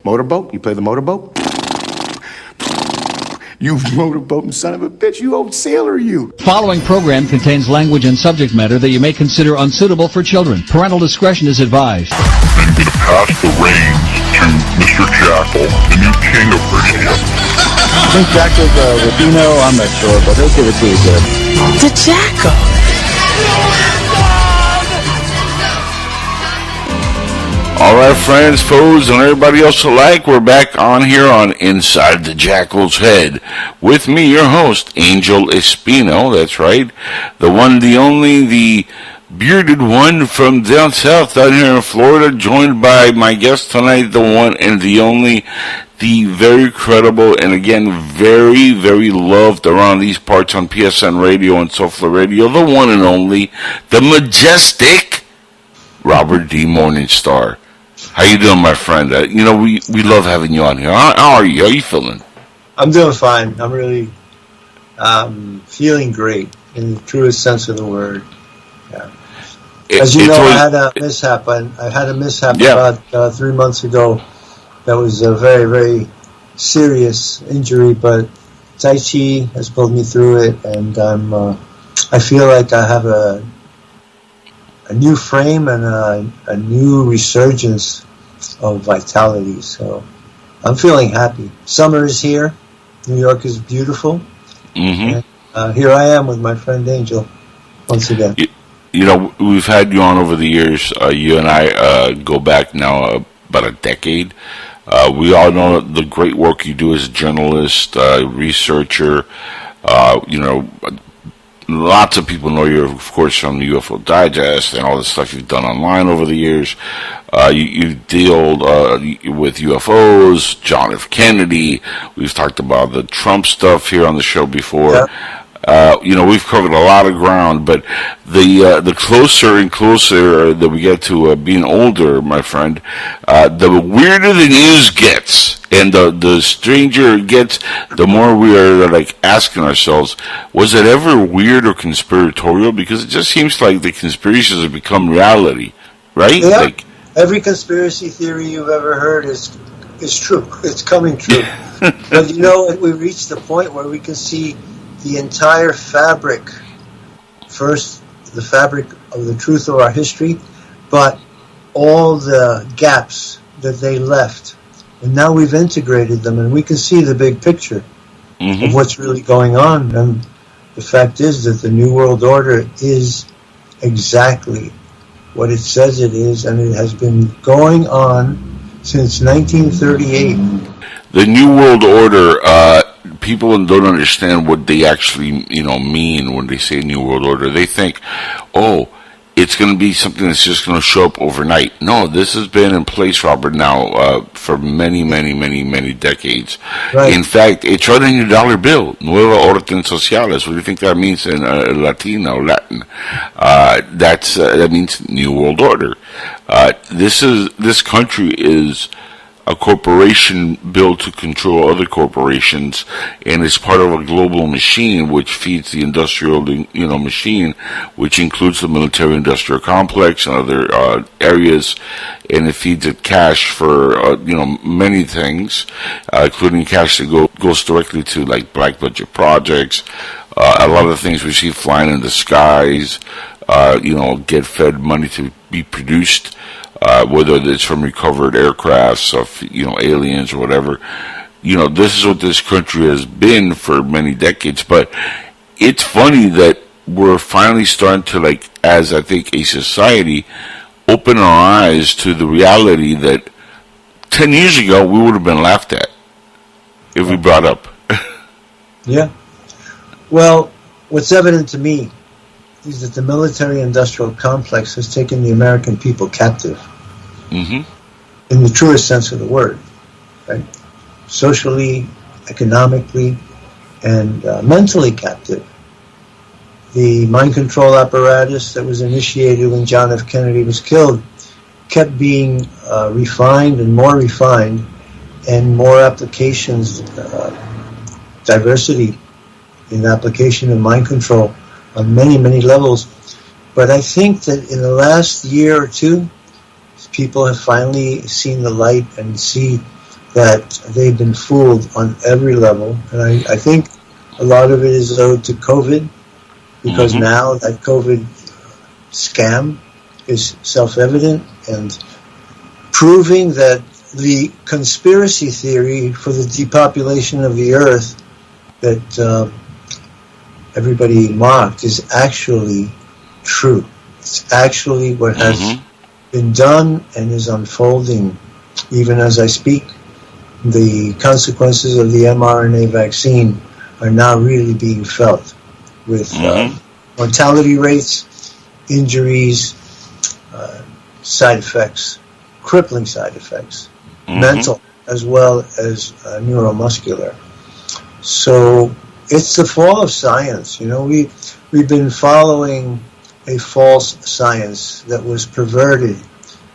Motorboat? You play the motorboat? You motorboating son of a bitch, you old sailor, you. Following program contains language and subject matter that you may consider unsuitable for children. Parental discretion is advised. I'm going to pass the reins to Mr. Jackal, the new king of radio. I think Jackal's Espino, I'm not sure, but he'll give it to you good. The Jackal. All right, friends, foes, and everybody else alike, we're back on here on Inside the Jackal's Head. With me, your host, Angel Espino, that's right. The one, the only, the bearded one from down south, down here in Florida, joined by my guest tonight, the one and the only, the very credible, and again, very, very loved around these parts on PSN Radio and Soulful Radio, the one and only, the majestic Robert D. Morningstar. How you doing, my friend? We love having you on here. How are you? How are you feeling? I'm doing fine. I'm really feeling great in the truest sense of the word. Yeah. As you know, I had a mishap. I had a mishap about 3 months ago. That was a very, very serious injury, but Tai Chi has pulled me through it, and I feel like I have a new frame and a new resurgence of vitality. So I'm feeling happy. Summer is here. New York is beautiful. Mm-hmm. And here I am with my friend Angel once again. You know, we've had you on over the years. You and I go back now about a decade. We all know the great work you do as a journalist, researcher. Lots of people know you, of course, from the UFO Digest and all the stuff you've done online over the years. You deal with UFOs, John F. Kennedy. We've talked about the Trump stuff here on the show before. Yeah. We've covered a lot of ground, but the closer and closer that we get to being older, my friend, the weirder the news gets, and the stranger it gets, the more we are like asking ourselves, was it ever weird or conspiratorial? Because it just seems like the conspiracies have become reality, right? Yeah. Like, every conspiracy theory you've ever heard is true. It's coming true. But we've reached the point where we can see the entire fabric, first the fabric of the truth of our history, but all the gaps that they left. And now we've integrated them, and we can see the big picture of what's really going on. And the fact is that the New World Order is exactly what it says it is, and it has been going on since 1938. The New World Order, people don't understand what they actually, mean when they say New World Order. They think, it's going to be something that's just going to show up overnight. No, this has been in place, Robert, now for many, many, many, many decades. Right. In fact, it's right on your dollar bill, Nueva Orden Sociales. What do you think that means in Latino or Latin? That means New World Order. This country is a corporation built to control other corporations, and it's part of a global machine which feeds the industrial, machine, which includes the military-industrial complex and other areas, and it feeds it cash for many things, including cash that goes directly to like black budget projects. A lot of the things we see flying in the skies, get fed money to be produced. Whether it's from recovered aircrafts of, aliens or whatever. This is what this country has been for many decades. But it's funny that we're finally starting to, as I think a society, open our eyes to the reality that 10 years ago we would have been laughed at if we brought up. Yeah. Well, what's evident to me is that the military-industrial complex has taken the American people captive. In the truest sense of the word, right? Socially, economically, and mentally captive. The mind control apparatus that was initiated when John F. Kennedy was killed kept being refined, and more applications, diversity in application of mind control on many, many levels. But I think that in the last year or two, people have finally seen the light and see that they've been fooled on every level. And I think a lot of it is owed to COVID, because now that COVID scam is self-evident and proving that the conspiracy theory for the depopulation of the earth that everybody mocked is actually true. It's actually what has been done and is unfolding even as I speak. The consequences of the mRNA vaccine are now really being felt with mortality rates, injuries, side effects, crippling side effects, mental as well as neuromuscular. So it's the fall of science. You know, we've been following a false science that was perverted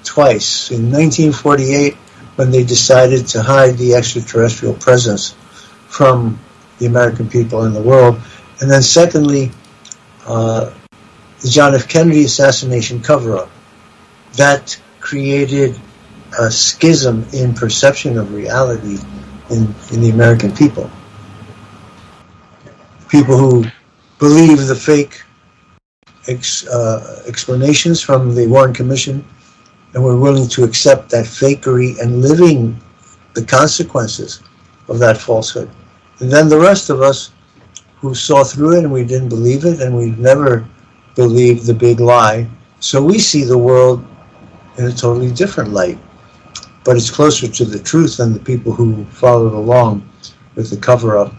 twice. In 1948, when they decided to hide the extraterrestrial presence from the American people and the world. And then secondly, the John F. Kennedy assassination cover-up. That created a schism in perception of reality in the American people. People who believe the fake explanations from the Warren Commission and were willing to accept that fakery and living the consequences of that falsehood. And then the rest of us who saw through it and we didn't believe it and we never believed the big lie. So we see the world in a totally different light. But it's closer to the truth than the people who followed along with the cover-up,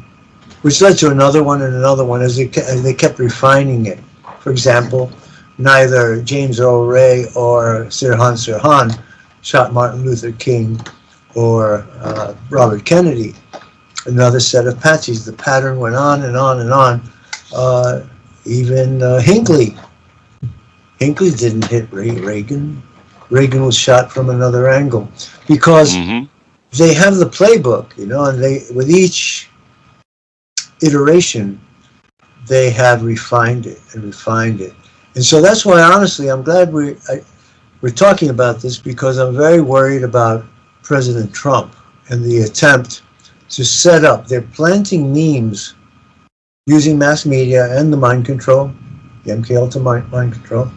which led to another one and another one as they kept refining it. For example, neither James Earl Ray or Sirhan Sirhan shot Martin Luther King or Robert Kennedy. Another set of patsies. The pattern went on and on and on. Even Hinckley didn't hit Reagan. Reagan was shot from another angle because they have the playbook, you know, and with each iteration they have refined it and refined it. And so that's why, honestly, I'm glad we're talking about this, because I'm very worried about President Trump and the attempt to set up. They're planting memes using mass media and the mind control, the MK Ultra mind control.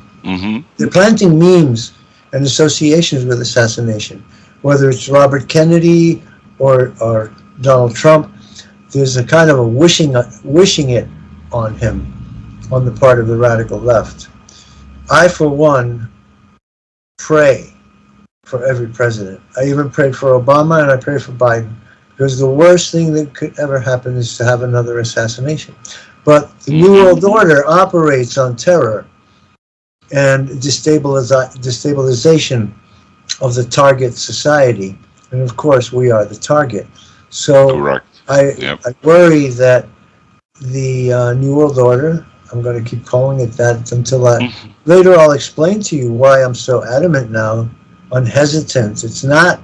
They're planting memes and associations with assassination, whether it's Robert Kennedy or Donald Trump. There's a kind of a wishing it on him on the part of the radical left. I, for one, pray for every president. I even prayed for Obama and I pray for Biden, because the worst thing that could ever happen is to have another assassination. But the New World Order operates on terror and destabilization of the target society. And of course, we are the target. So I worry that the New World Order, I'm going to keep calling it that until later I'll explain to you why I'm so adamant now on hesitance. It's not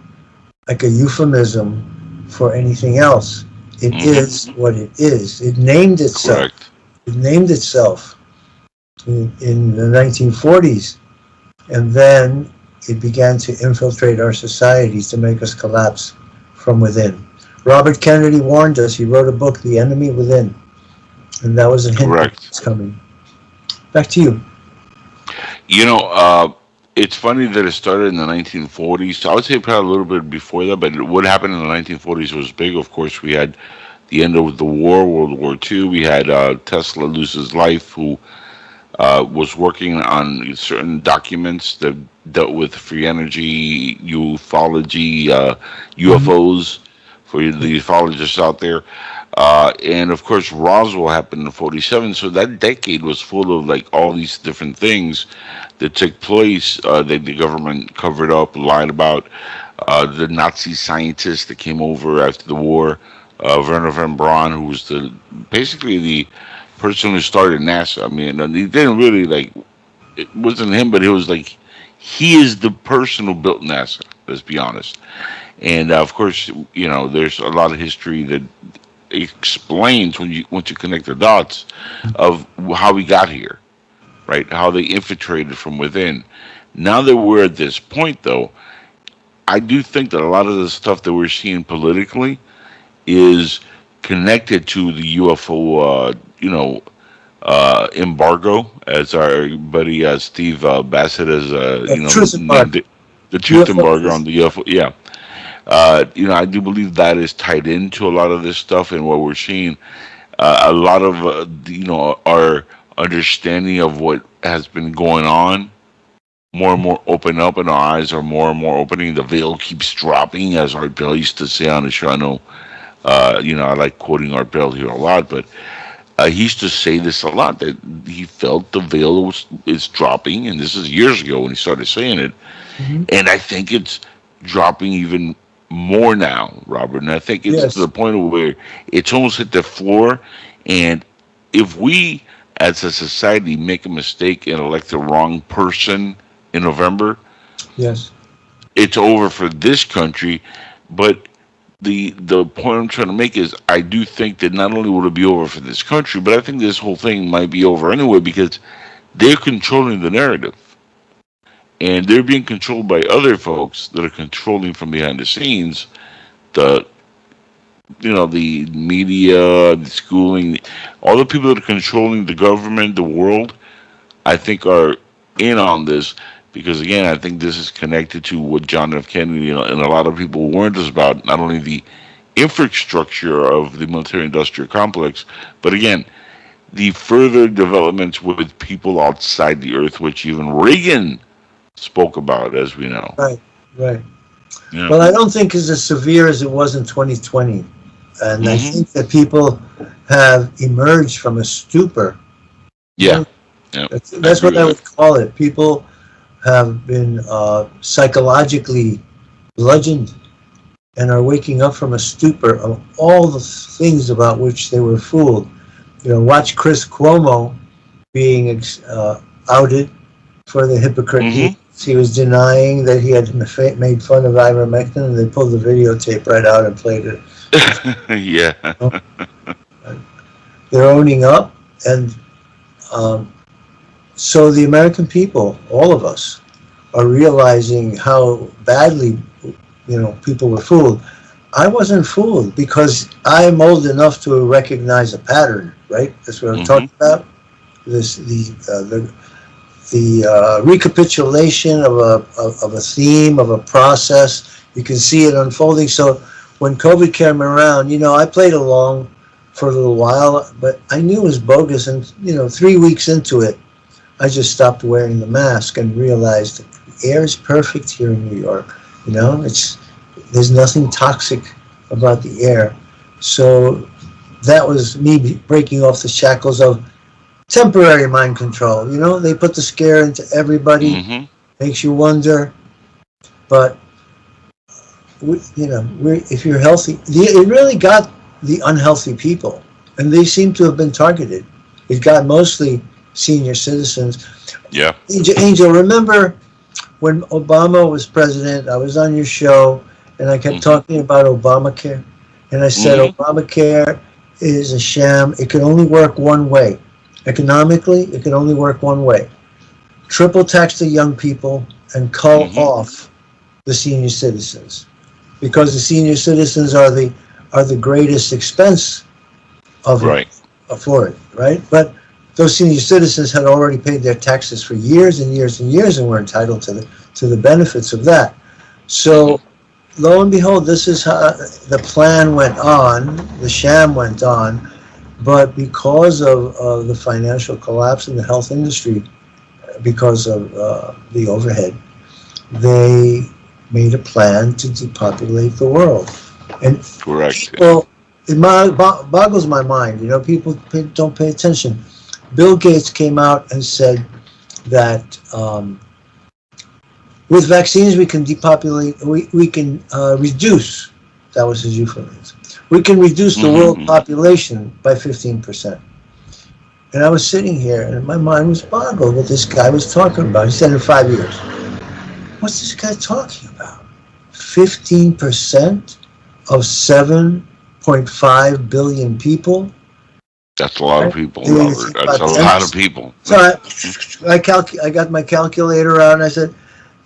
like a euphemism for anything else. It is what it is. It named itself. It named itself in the 1940s, and then it began to infiltrate our societies to make us collapse from within. Robert Kennedy warned us. He wrote a book, The Enemy Within, and that was a hint that it's coming. Back to you. You know, it's funny that it started in the 1940s. I would say probably a little bit before that, but what happened in the 1940s was big. Of course, we had the end of the war, World War II. We had Tesla lose his life, who was working on certain documents that dealt with free energy, ufology, UFOs, for the ufologists out there. And of course, Roswell happened in 47. So that decade was full of like all these different things that took place that the government covered up, lied about. The Nazi scientists that came over after the war, Werner von Braun, who was basically the person who started NASA. I mean, he didn't really it wasn't him, but it was like, he is the person who built NASA. Let's be honest. And of course, you know, there's a lot of history that explains once you connect the dots of how we got here, right? How they infiltrated from within. Now that we're at this point, though, I do think that a lot of the stuff that we're seeing politically is connected to the UFO, embargo, as our buddy Steve Bassett has, Truth named embargo. it, the truth UFO embargo truth. on the UFO. Yeah, I do believe that is tied into a lot of this stuff, and what we're seeing, a lot of, our understanding of what has been going on. More and more open up, and our eyes are more and more opening. The veil keeps dropping, as Art Bell used to say on the show. I know, I like quoting Art Bell here a lot, but he used to say this a lot, that he felt the veil is dropping, and this is years ago when he started saying it. Mhm. And I think it's dropping even more now, Robert. And I think it's to Yes. the point where it's almost hit the floor. And if we, as a society, make a mistake and elect the wrong person in November, Yes. it's over for this country. But the point I'm trying to make is, I do think that not only will it be over for this country, but I think this whole thing might be over anyway, because they're controlling the narrative, and they're being controlled by other folks that are controlling from behind the scenes. The the media, the schooling, all the people that are controlling the government, the world, I think are in on this, because again, I think this is connected to what John F. Kennedy and a lot of people warned us about, not only the infrastructure of the military-industrial complex, but again, the further developments with people outside the Earth, which even Reagan spoke about, as we know. Right. Right. Yeah. Well, I don't think it's as severe as it was in 2020, and I Hmm. think that people have emerged from a stupor. Yeah. Yeah. That's agree what I with would call it. People have been psychologically bludgeoned and are waking up from a stupor of all the things about which they were fooled. Watch Chris Cuomo being outed for the hypocrite he that. is. He was denying that he had made fun of ivermectin, and they pulled the videotape right out and played it. Yeah. They're owning up, and um, so the American people, all of us, are realizing how badly, people were fooled. I wasn't fooled because I'm old enough to recognize a pattern, right? That's what I'm Hmm. talking about. The recapitulation of a theme, of a process. You can see it unfolding. So when COVID came around, I played along for a little while, but I knew it was bogus. And 3 weeks into it, I just stopped wearing the mask and realized the air is perfect here in New York. There's nothing toxic about the air. So that was me breaking off the shackles of temporary mind control. They put the scare into everybody, Hmm. makes you wonder. But if you're healthy, it really got the unhealthy people, and they seem to have been targeted. It got mostly senior citizens. Yeah. Angel, remember when Obama was president? I was on your show, and I kept Hmm. talking about Obamacare, and I said Hmm. Obamacare is a sham. It can only work one way. Economically, it can only work one way. Triple tax the young people and cull Hmm. off the senior citizens, because the senior citizens are the greatest expense of it, Right. for it, right? But those senior citizens had already paid their taxes for years and years and years, and were entitled to the benefits of that. So lo and behold, this is how the plan went on, the sham went on. But because of the financial collapse in the health industry, because of the overhead, they made a plan to depopulate the world. And Correct. people, it boggles my mind. People don't pay attention. Bill Gates came out and said that with vaccines we can depopulate. We can reduce. That was his euphemism. We can reduce the world Hmm. population by 15%. And I was sitting here, and my mind was boggled what this guy was talking about. He said in 5 years. What's this guy talking about? 15% of 7.5 billion people? That's a lot of Right? people, You Robert. think That's about a lot of people. So I got my calculator out, and I said,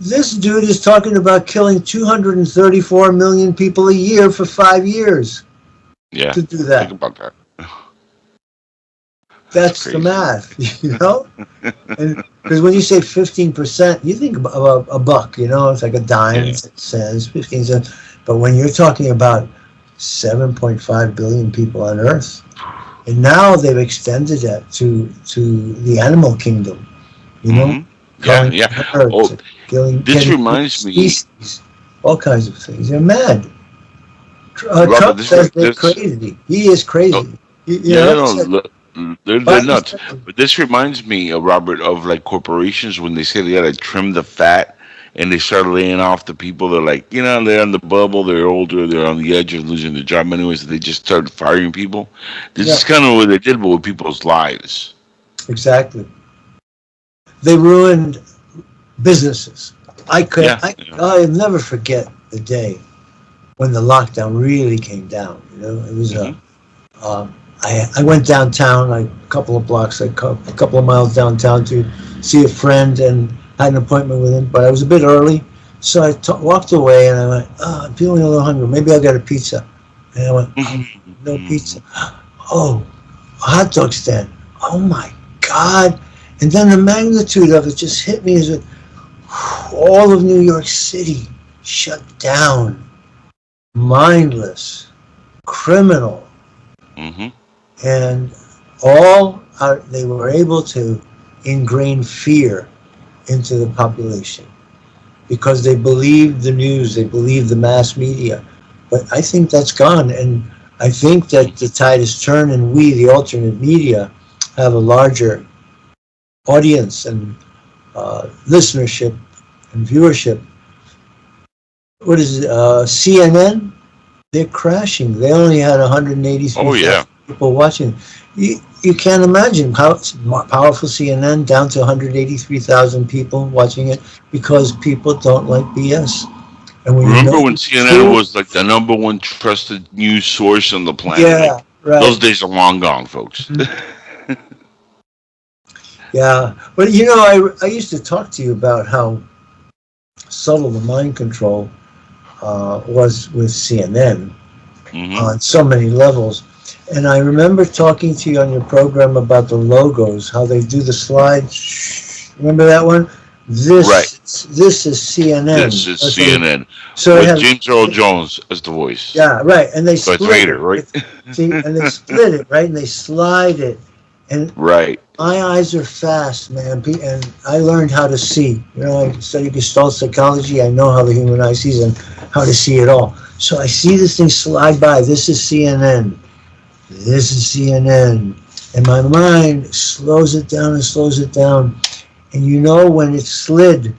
This dude is talking about killing 234 million people a year for 5 years. Yeah. To do that. Think about that. That's the math, you know? Because when you say 15%, you think about a buck, you know? It's like a dime, 6 cents, 15 cents. But when you're talking about 7.5 billion people on Earth, and now they've extended that to the animal kingdom, you know? Yeah. Birds, this reminds me. Species, all kinds of things. They're mad. Robert, Trump says they're crazy. He is crazy. They're nuts. But this reminds me, Robert, of like corporations when they say they gotta trim the fat and they start laying off the people. They're like, they're on the bubble, they're older, they're on the edge of losing their job anyways. They just start firing people. This is kind of what they did, but with people's lives. Exactly. They ruined businesses. I'll never forget the day when the lockdown really came down. You know, it was I went downtown, a couple of blocks, a couple of miles downtown to see a friend and had an appointment with him, but I was a bit early, so I walked away and I went, I'm feeling a little hungry. Maybe I'll get a pizza. And I went, no pizza. Oh, a hot dog stand. Oh my God. And then the magnitude of it just hit me as all of New York City shut down, mindless, criminal. And they were able to ingrain fear into the population because they believed the news, they believed the mass media. But I think that's gone, and I think that the tide has turned, and we, the alternate media, have a larger audience and listenership and viewership. What is it? CNN? They're crashing. They only had 183,000 people watching. You can't imagine how powerful CNN down to 183,000 people watching it because people don't like BS. And remember when CNN was like the number one trusted news source on the planet? Yeah, right. Those days are long gone, folks. Yeah, but I used to talk to you about how subtle the mind control was with CNN on so many levels. And I remember talking to you on your program about the logos, how they do the slides. Remember that one? This is CNN. This is CNN. So with James Earl Jones as the voice. Yeah, right. And they split Vader, it. right? And they split it, right? And they slide it. And my eyes are fast, man. And I learned how to see. I studied Gestalt psychology. I know how the human eye sees and how to see it all. So I see this thing slide by. This is CNN. This is CNN. And my mind slows it down and slows it down. And when it slid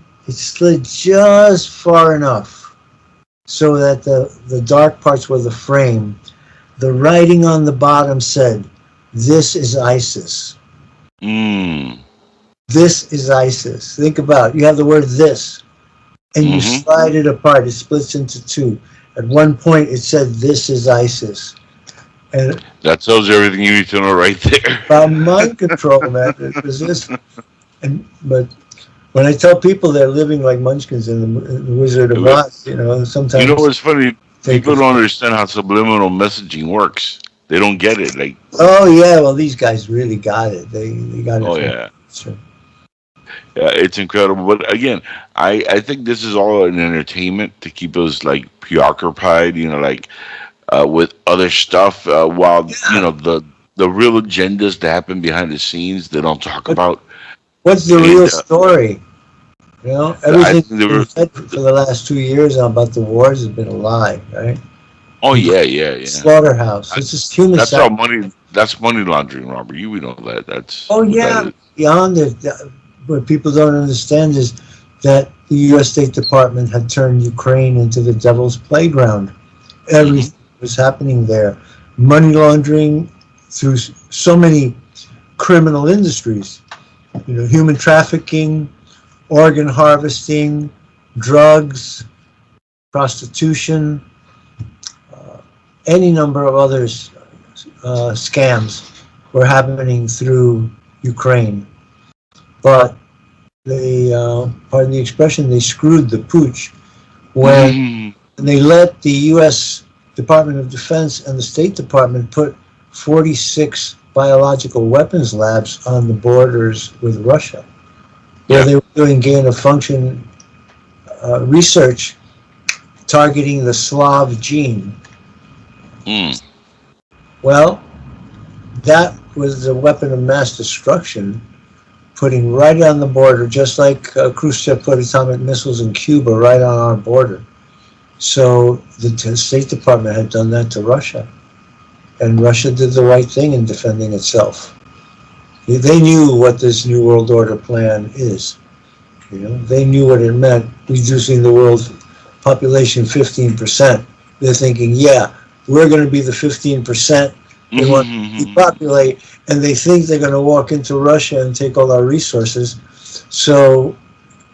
just far enough so that the dark parts were the frame. The writing on the bottom said, "This is ISIS." This is ISIS. Think about it. You have the word "this," and you slide it apart. It splits into two. At one point, it said, "This is ISIS." And that tells you everything you need to know right there. About mind control, man. But when I tell people they're living like munchkins in the Wizard of Oz, sometimes... You know what's funny? People don't understand how subliminal messaging works. They don't get it. Oh, yeah. Well, these guys really got it. They got it. Oh, yeah. Sure. Yeah, it's incredible. But again, I think this is all an entertainment to keep us preoccupied, with other stuff, while the real agendas that happen behind the scenes they don't talk about. What's the real story? Everything we've said for the last 2 years about the wars has been a lie, right? Oh yeah. Slaughterhouse. It's just human. That's all money. That's money laundering, Robert. We know that. That's. Oh yeah. Beyond it, what people don't understand is that the U.S. State Department had turned Ukraine into the devil's playground. Everything was happening there. Money laundering through so many criminal industries. Human trafficking, organ harvesting, drugs, prostitution, any number of others scams were happening through Ukraine. But pardon the expression, they screwed the pooch when they let the U.S. Department of Defense and the State Department put 46 biological weapons labs on the borders with Russia, where they were doing gain-of-function research targeting the Slav gene. Well, that was a weapon of mass destruction, putting right on the border, just like Khrushchev put atomic missiles in Cuba right on our border. So the State Department had done that to Russia, and Russia did the right thing in defending itself. They knew what this New World Order plan is. They knew what it meant, reducing the world's population 15%. They're thinking, yeah, we're going to be the 15%. They want to depopulate, and they think they're going to walk into Russia and take all our resources. So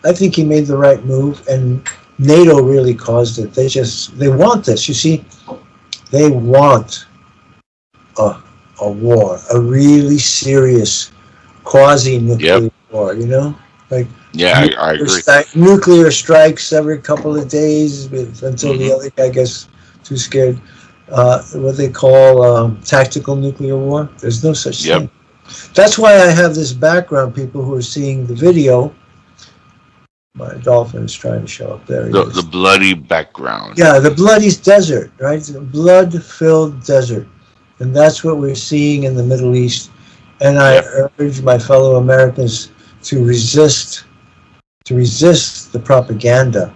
I think he made the right move, and NATO really caused it. They want this. You see, they want a war, a really serious quasi-nuclear war, Like, I agree. Nuclear strikes every couple of days until the other guy gets too scared. What they call tactical nuclear war. There's no such thing. That's why I have this background. People who are seeing the video. My dolphin is trying to show up there. The bloody background. Yeah, the bloody desert, right? The blood-filled desert. And that's what we're seeing in the Middle East. And I urge my fellow Americans to resist the propaganda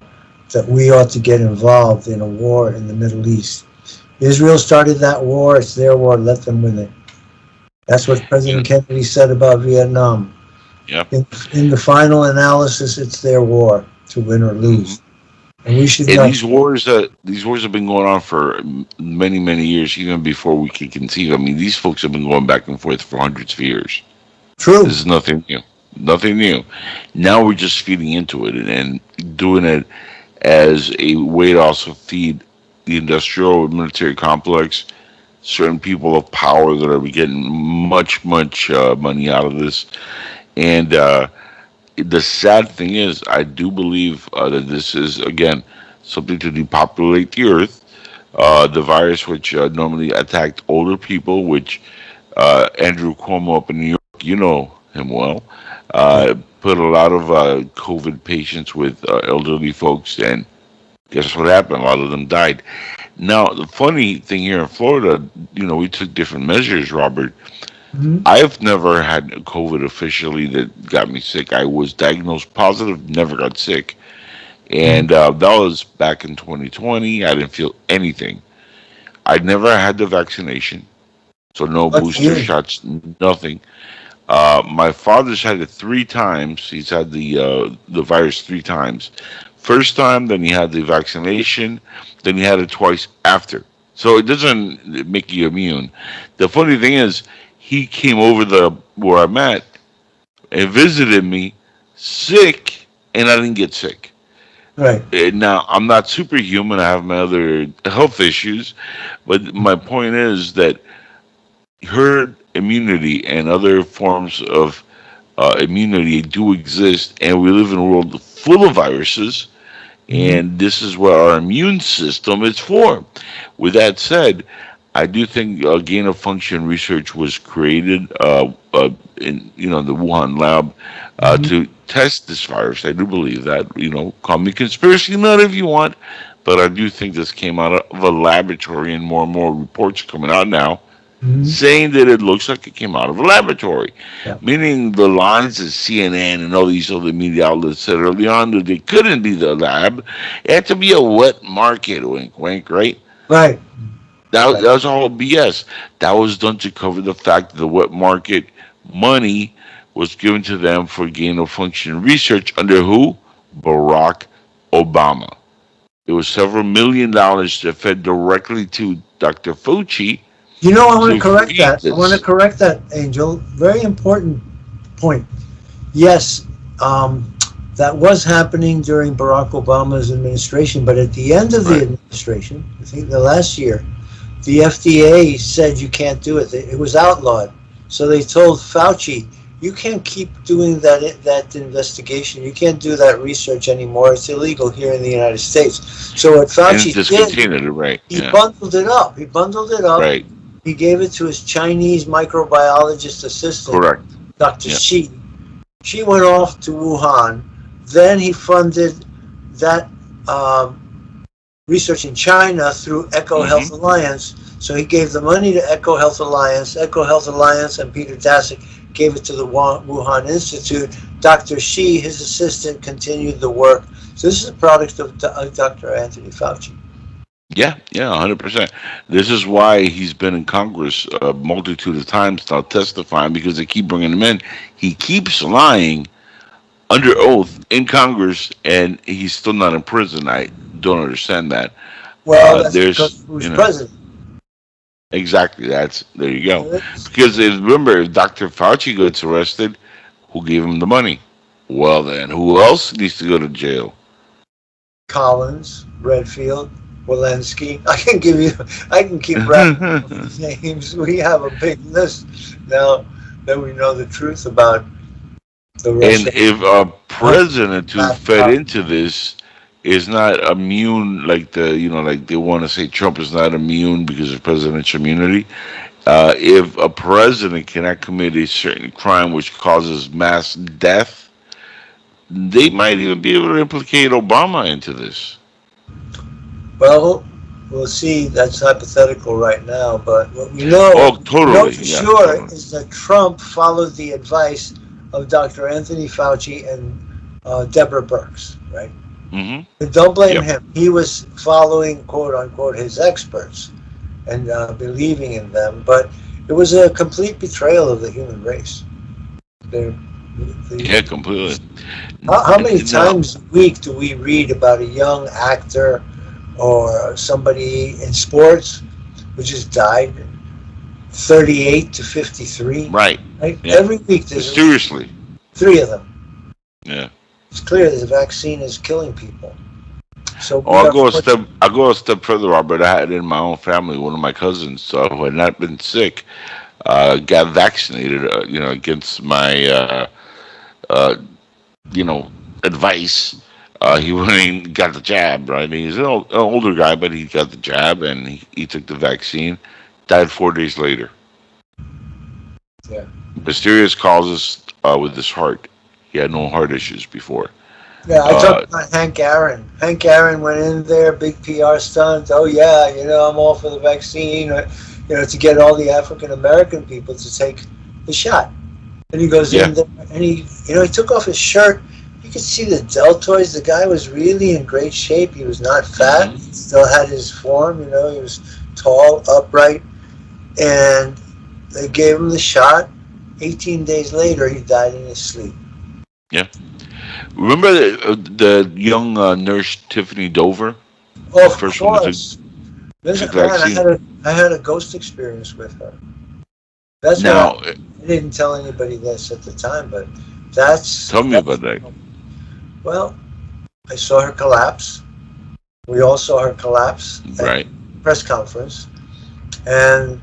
that we ought to get involved in a war in the Middle East. Israel started that war. It's their war. Let them win it. That's what President Kennedy said about Vietnam. In the final analysis, it's their war to win or lose. And we should. And these wars have been going on for many, many years, even before we could conceive. I mean, these folks have been going back and forth for hundreds of years. True. This is nothing new. Nothing new. Now we're just feeding into it and doing it as a way to also feed the industrial military complex, certain people of power that are getting much money out of this. And the sad thing is, I do believe that this is, again, something to depopulate the earth. The virus which normally attacked older people, which Andrew Cuomo up in New York, you know him well, put a lot of COVID patients with elderly folks, and guess what happened? A lot of them died. Now, the funny thing here in Florida, we took different measures, Robert. I've never had COVID officially that got me sick. I was diagnosed positive, never got sick. And that was back in 2020. I didn't feel anything. I'd never had the vaccination, so no booster shots, nothing. My father's had it 3 times. He's had the virus 3 times. First time, then he had the vaccination, then he had it twice after. So it doesn't make you immune. The funny thing is, he came over where I'm at and visited me sick, and I didn't get sick. Right. Now, I'm not superhuman. I have my other health issues. But my point is that herd immunity and other forms of immunity do exist, and we live in a world full of viruses, and this is what our immune system is for. With that said, I do think gain-of-function research was created in the Wuhan lab to test this virus. I do believe that. Call me conspiracy nut if you want, but I do think this came out of a laboratory, and more reports are coming out now saying that it looks like it came out of a laboratory. Meaning the lines of CNN and all these other media outlets said early on that it couldn't be the lab. It had to be a wet market, wink, wink, right? Right. That was all BS. That was done to cover the fact that the wet market money was given to them for gain-of-function research under who? Barack Obama. It was several $1 million that fed directly to Dr. Fauci. I want to correct that. I want to correct that, Angel. Very important point. Yes, that was happening during Barack Obama's administration, but at the end of the administration, I think the last year, the FDA said you can't do it. It was outlawed. So they told Fauci, you can't keep doing that investigation. You can't do that research anymore. It's illegal here in the United States. So what And Fauci did, discontinued it, right? he Yeah, bundled it up. He bundled it up. right. He gave it to his Chinese microbiologist assistant, Correct. Dr. Yeah. Shi. She went off to Wuhan. Then he funded that research in China through Eco Health Alliance. So he gave the money to Eco Health Alliance. Eco Health Alliance and Peter Daszak gave it to the Wuhan Institute. Dr. Shi, his assistant, continued the work. So this is a product of Dr. Anthony Fauci. Yeah, 100%. This is why he's been in Congress a multitude of times now testifying because they keep bringing him in. He keeps lying under oath in Congress, and he's still not in prison. I don't understand that. Well, that's There's, because he was president. exactly. There you go. Because remember, if Dr. Fauci gets arrested, who gave him the money? Well, then, who else needs to go to jail? Collins, Redfield, Walensky. I can keep rapping names. We have a big list now that we know the truth about the Russian. And if a president who fed into this is not immune, like like they want to say Trump is not immune because of presidential immunity. If a president cannot commit a certain crime which causes mass death, they might even be able to implicate Obama into this. Well, we'll see. That's hypothetical right now, but what we know, totally, for sure is that Trump followed the advice of Dr. Anthony Fauci and Deborah Birx, right? And don't blame him. He was following, quote unquote, his experts and believing in them, but it was a complete betrayal of the human race. Yeah, completely. How many times a week do we read about a young actor or somebody in sports who just died, 38 to 53? Right. Yeah. Every week there's seriously 3 of them. Yeah. It's clear that the vaccine is killing people. So I'll go a step further, Robert. I had in my own family, one of my cousins who had not been sick, got vaccinated, against my, advice. He went and got the jab, right? He's an older guy, but he got the jab and he took the vaccine. Died 4 days later. Yeah. Mysterious causes with his heart. He had no heart issues before. Yeah, I talked about Hank Aaron. Hank Aaron went in there, big PR stunt. Oh yeah, I'm all for the vaccine. To get all the African American people to take the shot. And he goes in there, and he took off his shirt. You could see the deltoids. The guy was really in great shape. He was not fat. He still had his form. He was tall, upright, and they gave him the shot. 18 days later, he died in his sleep. Yeah. Remember the young nurse Tiffany Dover? Oh, of course. I had a ghost experience with her. That's now. I didn't tell anybody this at the time, but tell me about that. Well, I saw her collapse. We all saw her collapse at the press conference, and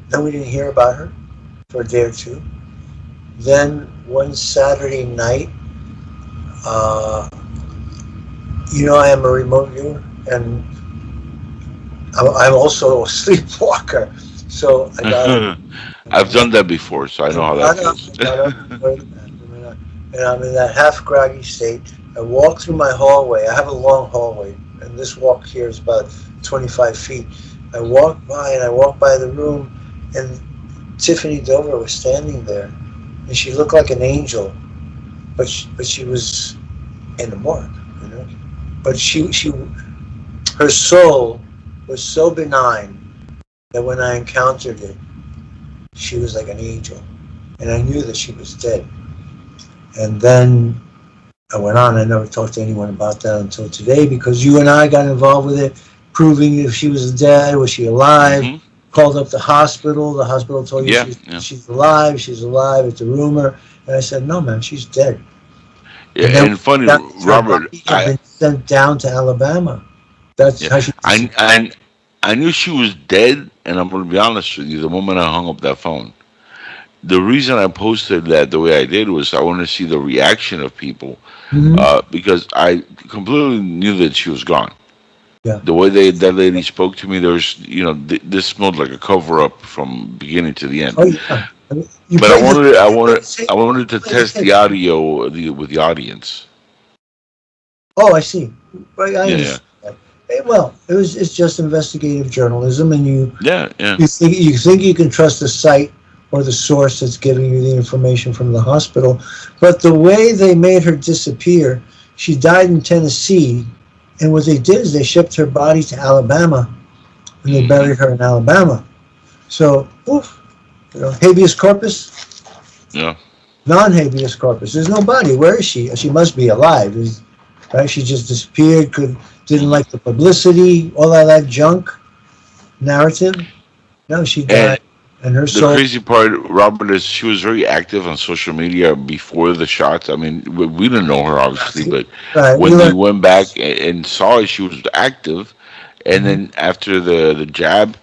then we didn't hear about her for a day or two. Then one Saturday night, I am a remote viewer, and I'm also a sleepwalker. So I got I've done that before, so I know how that feels. And I'm in that half groggy state. I walk through my hallway. I have a long hallway, and this walk here is about 25 feet. I walk by the room, and Tiffany Dover was standing there, and she looked like an angel, but she was in the morgue, But her soul was so benign that when I encountered it, she was like an angel, and I knew that she was dead. And then I went on. I never talked to anyone about that until today, because you and I got involved with it, proving if she was dead, was she alive. Called up the hospital. The hospital told you she's alive. She's alive. It's a rumor. And I said, no, man, she's dead. Yeah, and funny, Robert, had been sent down to Alabama. That's how she. I knew she was dead, and I'm going to be honest with you. The moment I hung up that phone, the reason I posted that the way I did was I wanted to see the reaction of people, Mm-hmm. because I completely knew that she was gone. Yeah. The way that lady spoke to me, there was, this smelled like a cover up from beginning to the end. Oh yeah. I mean, you But I played wanted, I the wanted, tape. I wanted to Play the test tape. the audio with the audience. Oh, I see. Right, I Yeah, yeah, understand that. Well, it's just investigative journalism, and yeah, yeah. you think you can trust the site or the source that's giving you the information from the hospital, but the way they made her disappear, she died in Tennessee, and what they did is they shipped her body to Alabama, and they buried her in Alabama. So, oof, habeas corpus, Yeah. non-habeas corpus. There's no body. Where is she? She must be alive. Right? She just disappeared. Didn't like the publicity, all of that junk narrative. No, she And died, and her the soul. crazy part, Robert, is she was very active on social media before the shots. I mean, we didn't know her obviously, but Right. We when we learned. went back and saw it, she was active. And Mhm. then after the jab,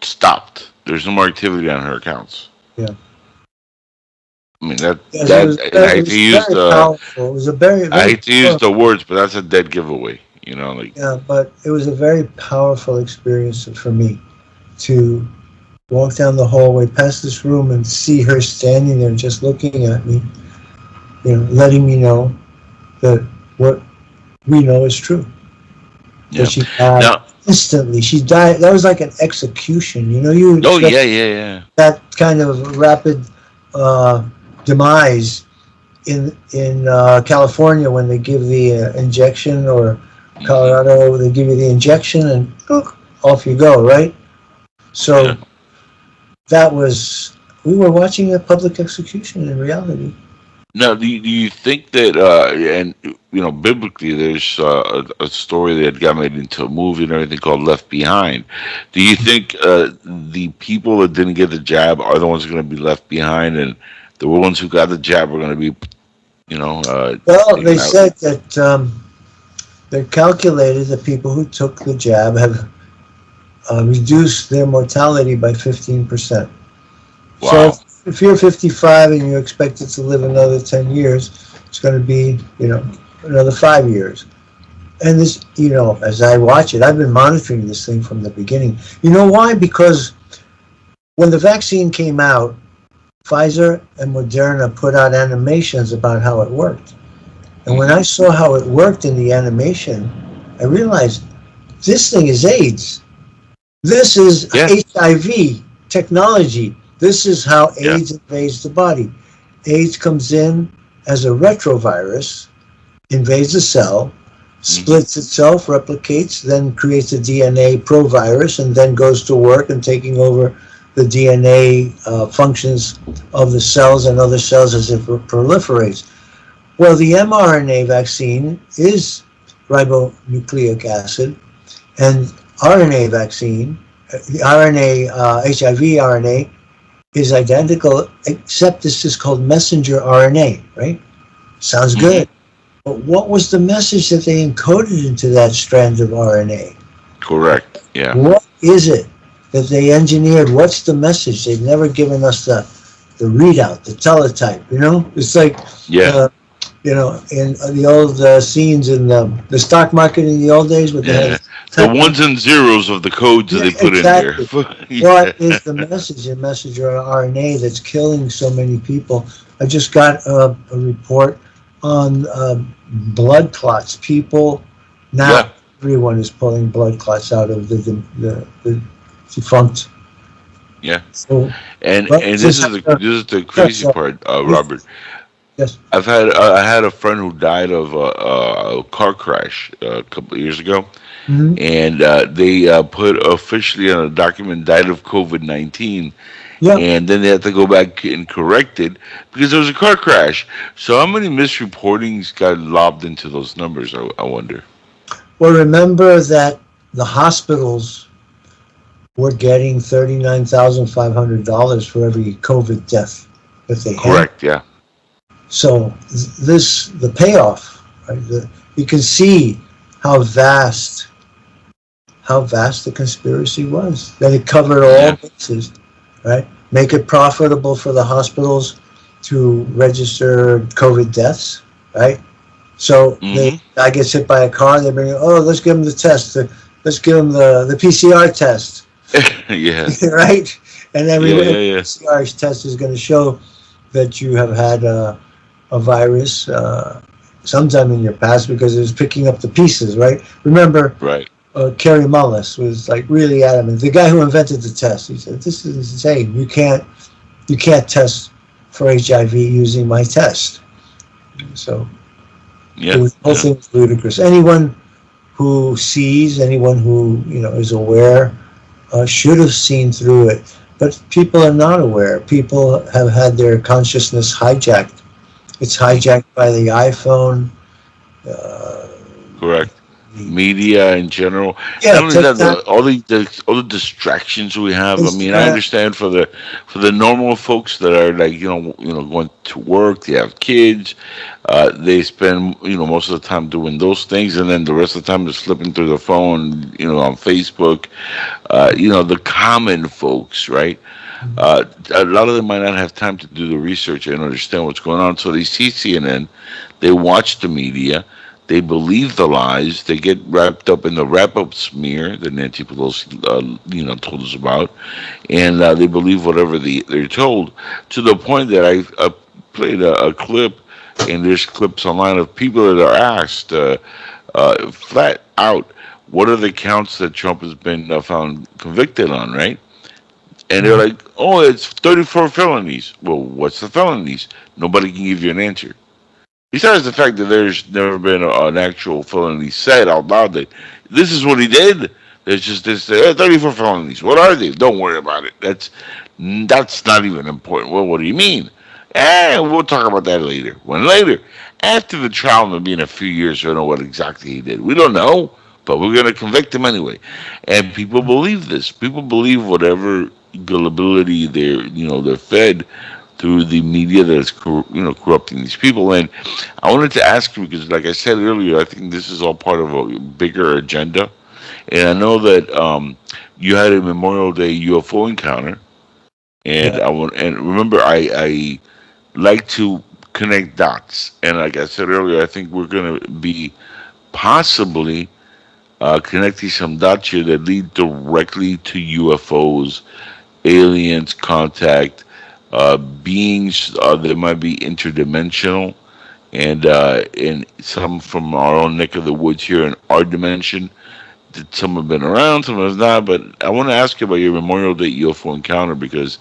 stopped. There's no more activity on her accounts. Yeah. I mean that Yes, that and I it hate to was use very powerful. It was a very, I very hate to use the words, but that's a dead giveaway. Like yeah, but it was a very powerful experience for me to walk down the hallway past this room and see her standing there just looking at me, letting me know that what we know is true. That yeah. she died Now, instantly. She died. That was like an execution. You would oh expect yeah, yeah, yeah. that kind of rapid uh, demise in California when they give the injection, or Colorado they give you the injection and off you go, right? So Yeah. that was, we were watching a public execution in reality. Now, do you think that, and biblically, there's a story that got made into a movie and everything called Left Behind. Do you think the people that didn't get the jab are the ones going to be left behind, and the ones who got the jab are going to be, Well, they taken out? said that they calculated that people who took the jab have reduced their mortality by 15%. So Wow. if you're 55 and you're expected to live another 10 years, it's going to be, another 5 years. And this, as I watch it, I've been monitoring this thing from the beginning. You know why? Because when the vaccine came out, Pfizer and Moderna put out animations about how it worked. And when I saw how it worked in the animation, I realized this thing is AIDS. This is Yeah. HIV technology. This is how Yeah. AIDS invades the body. AIDS comes in as a retrovirus, invades the cell, splits itself, replicates, then creates a DNA provirus, and then goes to work and taking over the DNA functions of the cells and other cells as it proliferates. Well, the mRNA vaccine is ribonucleic acid, and RNA vaccine, the RNA, HIV RNA, is identical, except this is called messenger RNA, right? Sounds good. But what was the message that they encoded into that strand of RNA? Correct. Yeah. What is it that they engineered? What's the message? They've never given us the readout, the teletype, It's like, Yeah. in the old scenes in the stock market in the old days with Yeah. the The ones and zeros of the codes that they put exactly. in there. Yeah. What is the message in messenger RNA that's killing so many people? I just got a report on blood clots. People now, Yeah. everyone is pulling blood clots out of the defunct. Yeah. So, And well, this is the crazy part, Robert. Yes. I had a friend who died of a car crash a couple of years ago, Mhm. and they put officially on a document died of COVID-19, Yeah. and then they had to go back and correct it because there was a car crash. So how many misreportings got lobbed into those numbers? I wonder. Well, remember that the hospitals were getting $39,500 for every COVID death that they had. Correct. Yeah. So the payoff, right? You can see how vast the conspiracy was. That it covered all bases, right? make it profitable for the hospitals to register COVID deaths, right? So guy gets hit by a car, they bring, let's give him the test. Let's give him the PCR test. Yeah. Right? And every Yeah. PCR test is going to show that you have had a virus sometime in your past because it was picking up the pieces, right? Remember, Right. Kerry Mullis was like really adamant. The guy who invented the test, he said, "This is insane. You can't test for HIV using my test." So the whole thing is ludicrous. Anyone who sees, anyone who is aware, should have seen through it. But people are not aware. People have had their consciousness hijacked. It's hijacked by the iPhone. Correct. Media in general. Yeah, Not only that, all the distractions we have. I mean, I understand for the normal folks that are like going to work, they have kids, they spend most of the time doing those things, and then the rest of the time is flipping through the phone, on Facebook. The common folks, right? A lot of them might not have time to do the research and understand what's going on, so they see CNN, they watch the media. They believe the lies. They get wrapped up in the wrap-up smear that Nancy Pelosi, told us about, and they believe whatever they're told, to the point that I played a clip, and there's clips online of people that are asked flat out, what are the counts that Trump has been found convicted on, right? And they're like, oh, it's 34 felonies. Well, what's the felonies? Nobody can give you an answer. Besides the fact that there's never been an actual felony said out loud that this is what he did. There's just this 34 felonies. What are they? Don't worry about it. That's not even important. Well, what do you mean? We'll talk about that later. When later, after the trial, maybe in a few years, we'll know what exactly he did. We don't know, but we're going to convict him anyway. And people believe this. People believe whatever gullibility they're fed through the media that is corrupting these people. And I wanted to ask you because, like I said earlier, I think this is all part of a bigger agenda. And I know that you had a Memorial Day UFO encounter, and remember I like to connect dots. And like I said earlier, I think we're going to be possibly connecting some dots here that lead directly to UFOs, aliens, contact. Beings that might be interdimensional, and some from our own neck of the woods here in our dimension. Some have been around, some have not. But I want to ask you about your Memorial Day UFO encounter because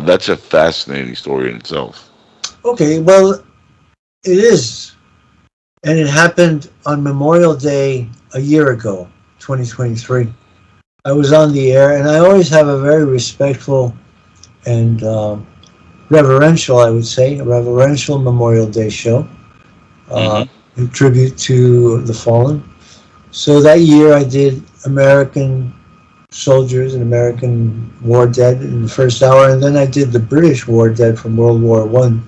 that's a fascinating story in itself. Okay, well, it is, and it happened on Memorial Day a year ago, 2023. I was on the air, and I always have a very respectful and reverential, I would say, a reverential Memorial Day show, in tribute to the fallen. So that year I did American soldiers and American war dead in the first hour, and then I did the British war dead from World War One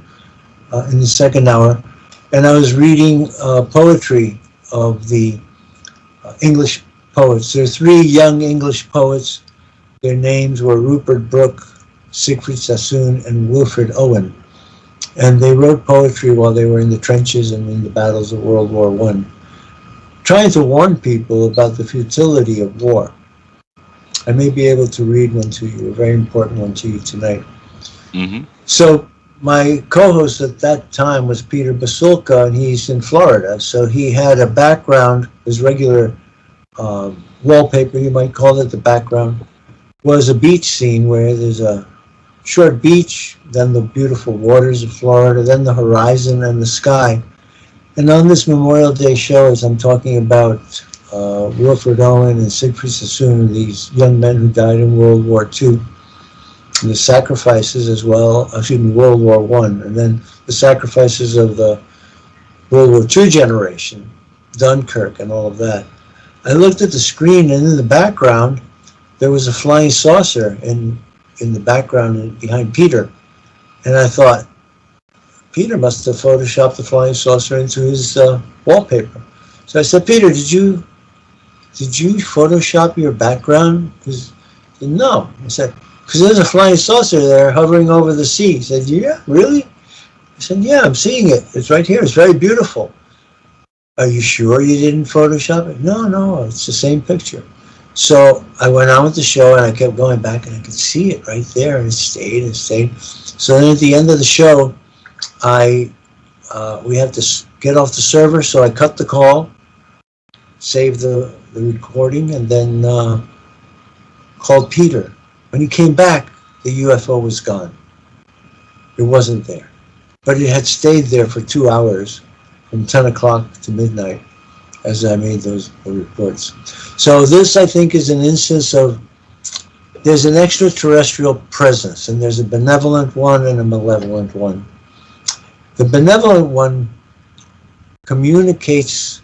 in the second hour. And I was reading poetry of the English poets. There are three young English poets. Their names were Rupert Brooke, Siegfried Sassoon, and Wilfred Owen. And they wrote poetry while they were in the trenches and in the battles of World War One, trying to warn people about the futility of war. I may be able to read one to you, a very important one to you tonight. So my co-host at that time was Peter Basulka, and he's in Florida. So he had a background, his regular wallpaper, you might call it, the background, was a beach scene where there's a short beach, then the beautiful waters of Florida, then the horizon and the sky. And on this Memorial Day show, as I'm talking about Wilfred Owen and Siegfried Sassoon, these young men who died in World War II, and the sacrifices as well, World War One, and then the sacrifices of the World War II generation, Dunkirk and all of that. I looked at the screen, and in the background, there was a flying saucer in the background behind Peter. And I thought, Peter must have photoshopped the flying saucer into his wallpaper. So I said, Peter, did you Photoshop your background? No. I said, because there's a flying saucer there hovering over the sea. He said, yeah, really? I said, yeah, I'm seeing it. It's right here. It's very beautiful. Are you sure you didn't Photoshop it? No, it's the same picture. So I went on with the show, and I kept going back, and I could see it right there, and it stayed and stayed. So then at the end of the show, we had to get off the server, so I cut the call, saved the recording, and then called Peter. When he came back, the UFO was gone. It wasn't there. But it had stayed there for 2 hours, from 10 o'clock to midnight, as I made those reports. So this, I think, is an instance of, there's an extraterrestrial presence, and there's a benevolent one and a malevolent one. The benevolent one communicates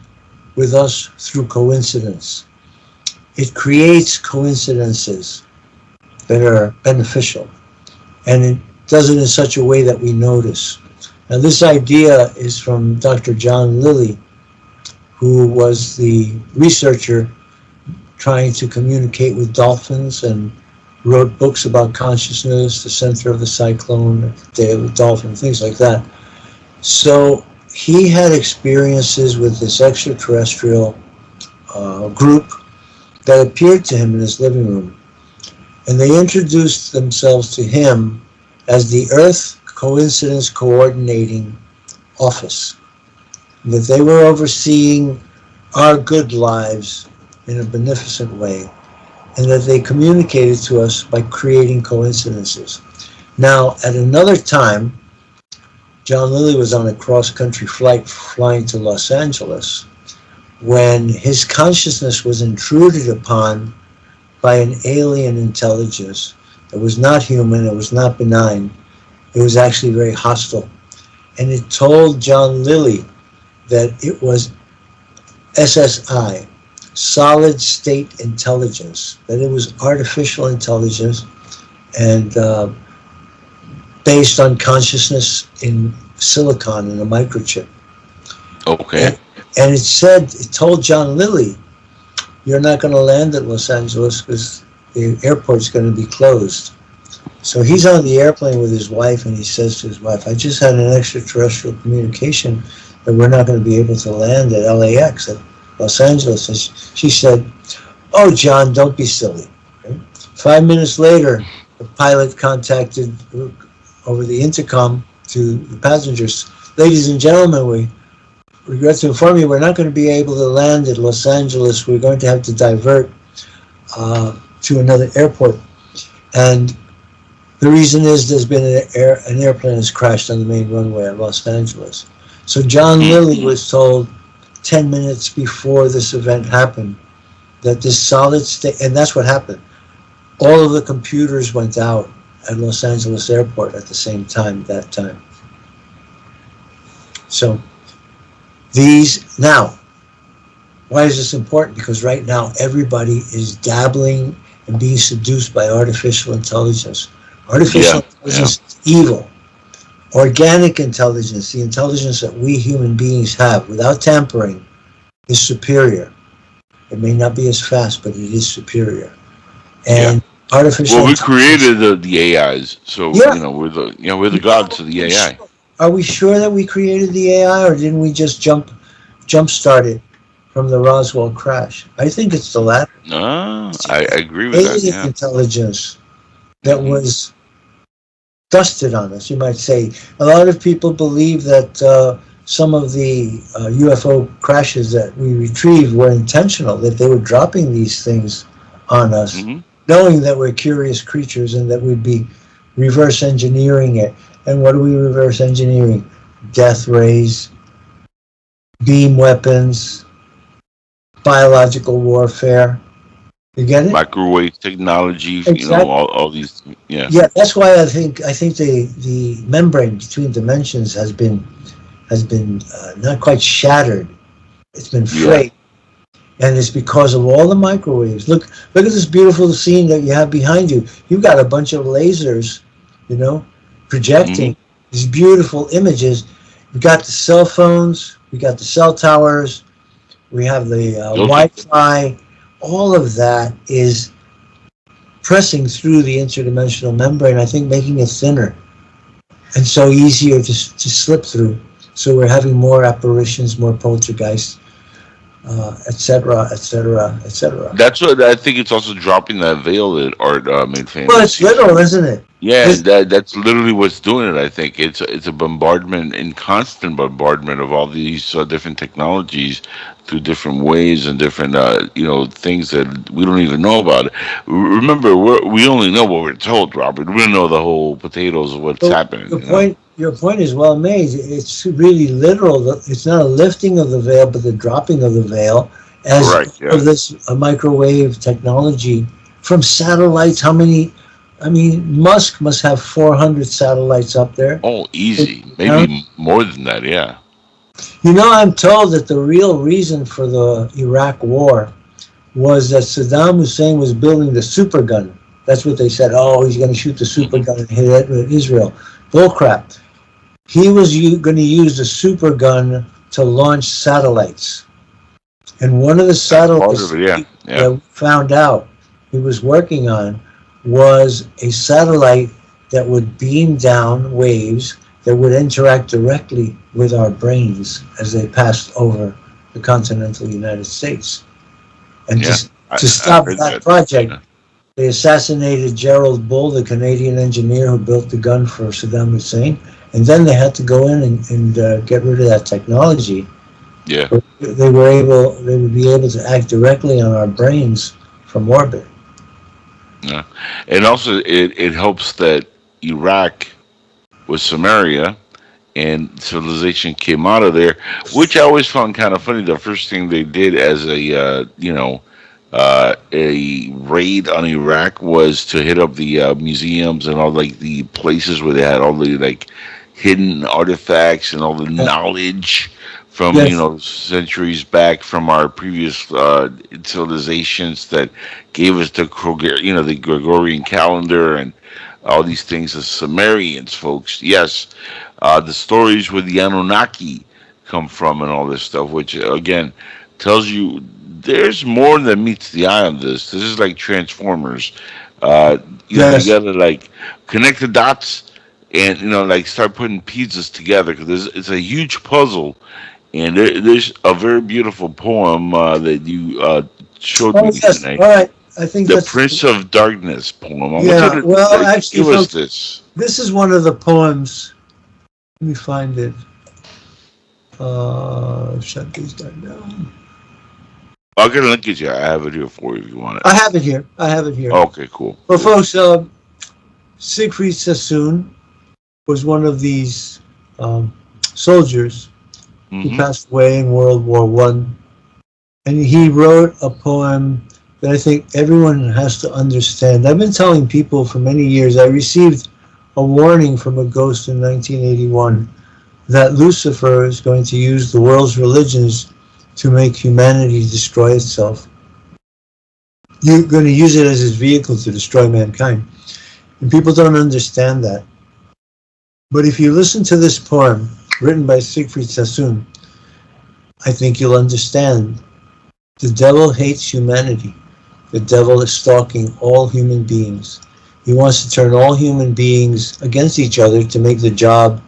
with us through coincidence. It creates coincidences that are beneficial, and it does it in such a way that we notice. Now, this idea is from Dr. John Lilly, who was the researcher trying to communicate with dolphins and wrote books about consciousness, the center of the cyclone, the day of the dolphin, things like that. So he had experiences with this extraterrestrial group that appeared to him in his living room. And they introduced themselves to him as the Earth Coincidence Coordinating Office, that they were overseeing our good lives in a beneficent way, and that they communicated to us by creating coincidences. Now, at another time, John Lilly was on a cross-country flight flying to Los Angeles when his consciousness was intruded upon by an alien intelligence that was not human, it was not benign, it was actually very hostile. And it told John Lilly that it was SSI, solid state intelligence, that it was artificial intelligence and based on consciousness in silicon in a microchip. Okay. And it told John Lilly, you're not going to land at Los Angeles because the airport's going to be closed. So he's on the airplane with his wife, and he says to his wife, I just had an extraterrestrial communication that we're not going to be able to land at LAX, at Los Angeles. And she said, oh, John, don't be silly. Okay? 5 minutes later, the pilot contacted over the intercom to the passengers, ladies and gentlemen, we regret to inform you we're not going to be able to land at Los Angeles. We're going to have to divert to another airport. And the reason is there's been an airplane has crashed on the main runway at Los Angeles. So John Lilly was told 10 minutes before this event happened that this solid state, and that's what happened. All of the computers went out at Los Angeles airport at the same time, that time. So now, why is this important? Because right now everybody is dabbling and being seduced by artificial intelligence. Artificial intelligence is evil. Organic intelligence, the intelligence that we human beings have without tampering, is superior. It may not be as fast, but it is superior. And artificial well, we intelligence, created the AIs, so we're the gods of the AI. Are we sure that we created the AI, or didn't we just jump start it from the Roswell crash? I think it's the latter. No, I agree with that. Alien intelligence that was dusted on us, you might say. A lot of people believe that some of the UFO crashes that we retrieved were intentional, that they were dropping these things on us, knowing that we're curious creatures and that we'd be reverse engineering it. And what are we reverse engineering? Death rays, beam weapons, biological warfare. You get it? Microwave technology, exactly. All these, Yeah, that's why I think the membrane between dimensions has been not quite shattered. It's been frayed, and it's because of all the microwaves. Look at this beautiful scene that you have behind you. You've got a bunch of lasers, projecting these beautiful images. We've got the cell phones, we got the cell towers, we have the Wi-Fi. All of that is pressing through the interdimensional membrane, I think making it thinner, and so easier to slip through. So we're having more apparitions, more poltergeists, etc., etc., etc. That's what I think. It's also dropping that veil that Art made famous. Well, it's literal, isn't it? Yeah, that's literally what's doing it. I think it's a bombardment, and constant bombardment of all these different technologies through different ways and different things that we don't even know about. Remember, we only know what we're told, Robert. We don't know the whole potatoes of what's happening. Your point is well made. It's really literal. It's not a lifting of the veil, but the dropping of the veil as of this microwave technology from satellites. How many? I mean, Musk must have 400 satellites up there. Oh, easy. Maybe more than that, yeah. You know, I'm told that the real reason for the Iraq war was that Saddam Hussein was building the super gun. That's what they said. Oh, he's going to shoot the super gun and hit it with Israel. Bullcrap. He was going to use the super gun to launch satellites. And one of the satellites that we found out he was working on was a satellite that would beam down waves that would interact directly with our brains as they passed over the continental United States. And to stop that project, they assassinated Gerald Bull, the Canadian engineer who built the gun for Saddam Hussein, and then they had to go in and get rid of that technology. Yeah, they would be able to act directly on our brains from orbit. Yeah, and also it helps that Iraq was Samaria, and civilization came out of there, which I always found kind of funny. The first thing they did as a raid on Iraq was to hit up the museums and all like the places where they had all the like hidden artifacts and all the knowledge from centuries back from our previous civilizations that gave us the the Gregorian calendar and all these things as Sumerians, folks. Yes, the stories where the Anunnaki come from and all this stuff, which again tells you there's more than meets the eye on this. This is like Transformers. You gotta like connect the dots and like start putting pieces together because it's a huge puzzle. And there's a very beautiful poem that you showed me tonight. All right. I think the Prince of Darkness poem. Actually, give us this. This is one of the poems. Let me find it. Shut these down. I'll get a link to you. I have it here for you if you want it. I have it here. Okay, cool. Well, folks, Siegfried Sassoon was one of these soldiers. He passed away in World War I. And he wrote a poem that I think everyone has to understand. I've been telling people for many years, I received a warning from a ghost in 1981 that Lucifer is going to use the world's religions to make humanity destroy itself. You're going to use it as his vehicle to destroy mankind. And people don't understand that. But if you listen to this poem, written by Siegfried Sassoon, I think you'll understand. The devil hates humanity. The devil is stalking all human beings. He wants to turn all human beings against each other to make the job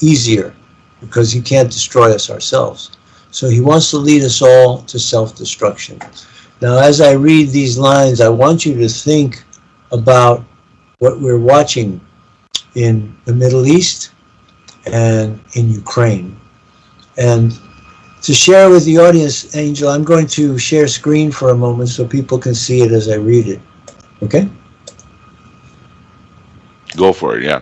easier because he can't destroy us ourselves. So he wants to lead us all to self-destruction. Now, as I read these lines, I want you to think about what we're watching in the Middle East and in Ukraine. And to share with the audience, Angel, I'm going to share screen for a moment so people can see it as I read it. Okay? Go for it, yeah.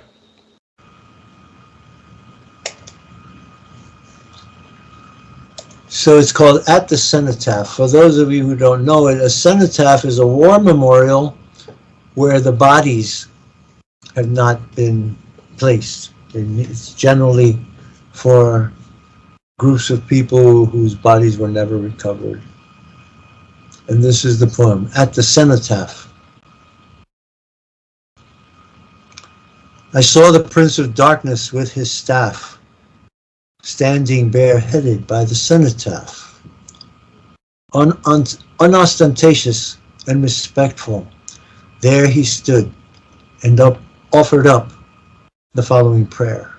So it's called At the Cenotaph. For those of you who don't know it, a cenotaph is a war memorial where the bodies have not been placed. It's generally for groups of people whose bodies were never recovered. And this is the poem, At the Cenotaph. I saw the Prince of Darkness with his staff, standing bareheaded by the cenotaph, unostentatious and respectful, There he stood and offered up the following prayer.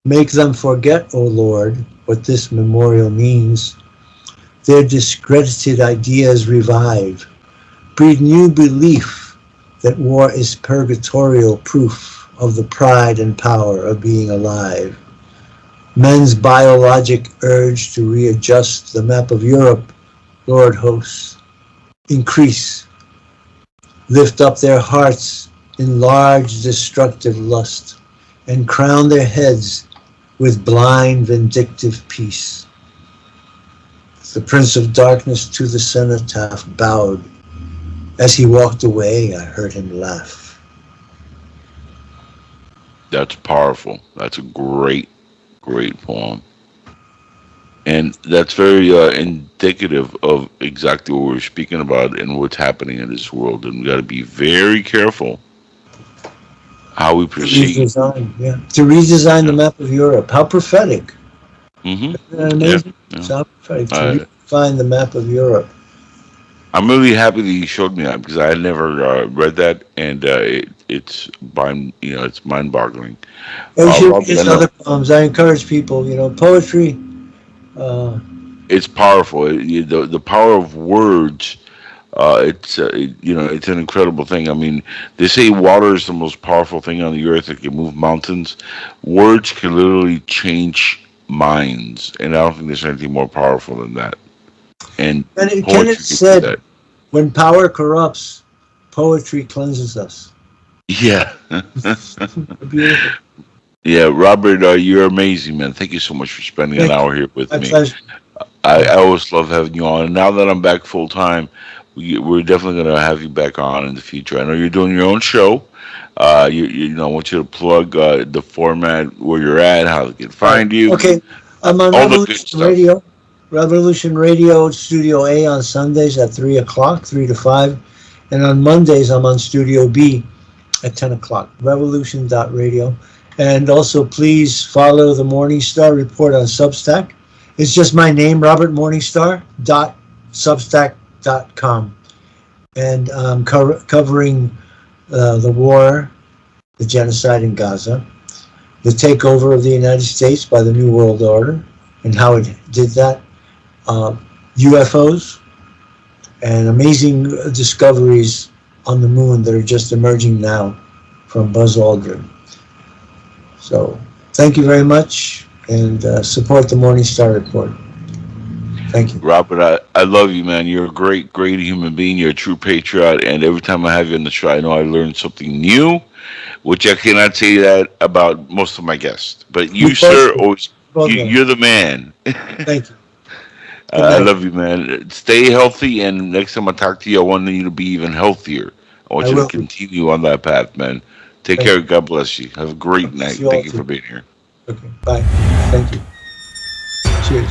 Make them forget, O Lord, what this memorial means. Their discredited ideas revive. Breed new belief that war is purgatorial proof of the pride and power of being alive. Men's biologic urge to readjust the map of Europe, Lord hosts, increase. Lift up their hearts in large destructive lust, and crown their heads with blind vindictive peace. The Prince of Darkness to the cenotaph bowed. As he walked away, I heard him laugh. That's powerful. That's a great poem. And that's very indicative of exactly what we're speaking about and what's happening in this world. And we got to be very careful how we proceed. To redesign the map of Europe. How prophetic. Mm-hmm. Isn't that amazing? Yeah. It's how prophetic to redefine the map of Europe. I'm really happy that you showed me that because I had never read that, and it's mind-boggling. And should other poems. I encourage people, poetry. It's powerful. The power of words. It's an incredible thing. I mean, they say water is the most powerful thing on the earth. It can move mountains. Words can literally change minds, and I don't think there's anything more powerful than that. And Kenneth said, when power corrupts, poetry cleanses us. Yeah. Beautiful. Yeah, Robert, you're amazing, man. Thank you so much for spending an hour here with me. Pleasure. I always love having you on. And now that I'm back full time, we're definitely going to have you back on in the future. I know you're doing your own show. I want you to plug the format, where you're at, how they can find you. Okay, I'm on Revolution Radio. Revolution Radio Studio A on Sundays at 3 o'clock, 3 to 5. And on Mondays, I'm on Studio B at 10 o'clock, revolution.radio. And also, please follow the Morningstar Report on Substack. It's just my name, robertmorningstar.substack.com. And I'm covering the war, the genocide in Gaza, the takeover of the United States by the New World Order, and how it did that, UFOs, and amazing discoveries on the moon that are just emerging now from Buzz Aldrin. So thank you very much, and support the Morningstar Report. Thank you. Robert, I love you, man. You're a great human being. You're a true patriot, and every time I have you on the show, I know I learned something new, which I cannot say that about most of my guests. But you, sir, you're the man. Thank you. I love you, man. Stay healthy, and next time I talk to you, I want you to be even healthier. I want you to continue on that path, man. Take care. God bless you. Have a great night. Thank you for being here. Okay, bye. Thank you. Cheers.